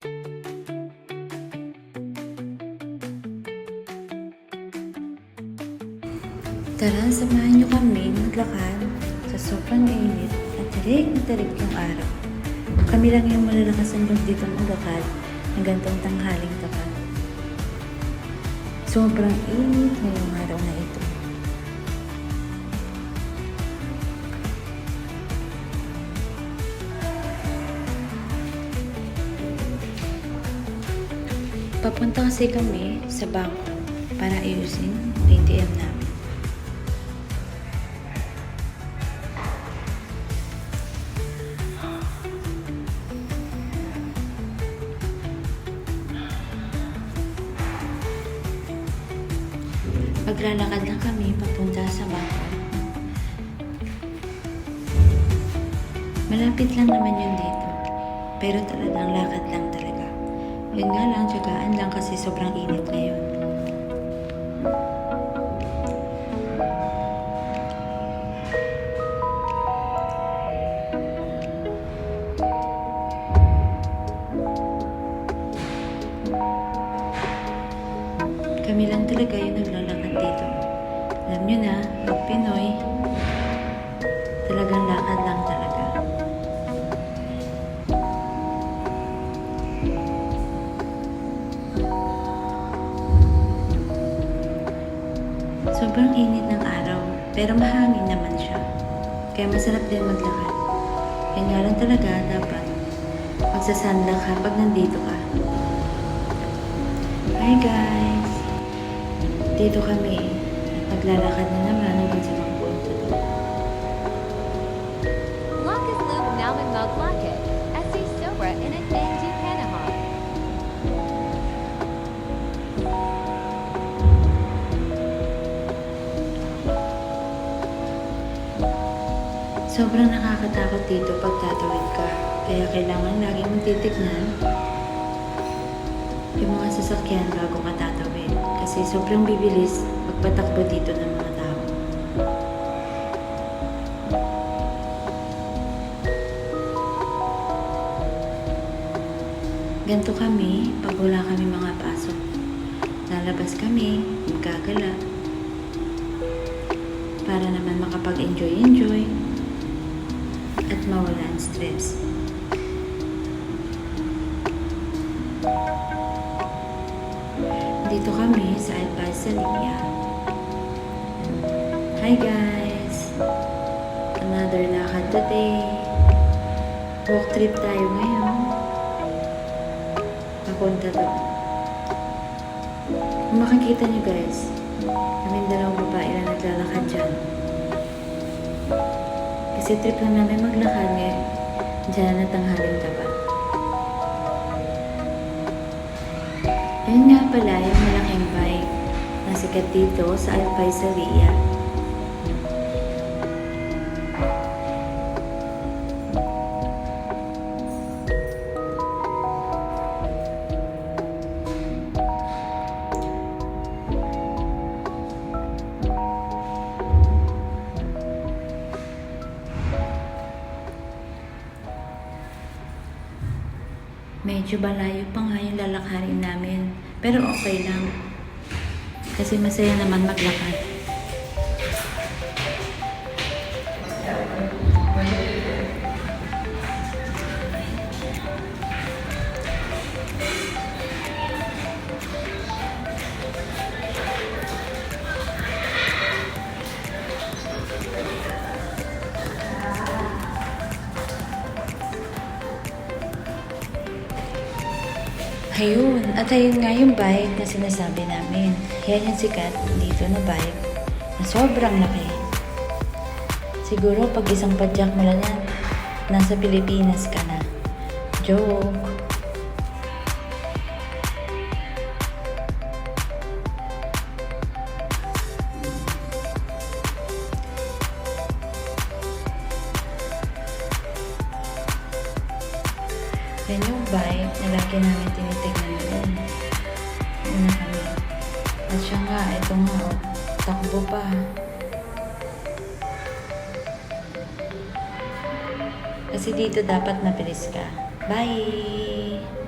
Tara, samahan niyo kami maglakad sa sobrang init at tarik yung araw. Kami lang yung malalakas ang loob dito maglakad ng gantong tanghaling tapat. Sobrang init ngayong araw na ito. Papunta kasi kami sa bangko para ayusin ang ATM namin. Maglalakad lang kami papunta sa bangko. Malapit lang naman yun dito. Pero talagang lakad lang talaga. Yun nga lang, tiyagaan lang kasi sobrang init ngayon. Kami lang talaga yung naglalakad dito. Alam nyo na, pag Pinoy, talagang lakad lang talaga. Sobrang init ng araw, pero mahangin naman siya. Kaya masarap din maglakad. Kaya nga lang talaga dapat magsasanla ka pag nandito ka. Hi guys! Dito kami at maglalakad na naman hanggang sa mga punto doon. Lakes Loop namin maglakad at si Sobra in a Benji Panama. Sobrang nakakatakot dito pag tatawid ka. Kaya kailangan lagi mong titignan yung mga sasakyan bago ka tatawid. Kasi sobrang bibilis pagpatakbo dito ng mga tao. Ganto kami pag wala kami mga pasok. Lalabas kami, magkagala, para naman makapag-enjoy at mawala ang stress. Dito kami sa Alpasalia. Hi guys! Another lakad today. Walk trip tayo ngayon. Papunta doon. Kung makikita nyo guys, kaming dalawang babae na naglalakad dyan. Kasi trip lang namin maglakad ngayon. Diyan na tanghaling tapat. Ayun nga pala yung malaking bike na sikat dito sa Alpasalia. Medyo malayo pa nga yung lalakarin namin. Pero okay lang. Kasi masaya naman maglakad. Ayun, at ayun nga yung bike na sinasabi namin. Yan yung sikat dito na bike na sobrang laki. Siguro pag isang padyak mo lang yan, nasa Pilipinas ka na. Joke! Yan yung bike na lagi namin tinitignan doon. Una kami. At siya nga, ito nga, oh, takbo pa. Kasi dito dapat mabilis ka. Bye!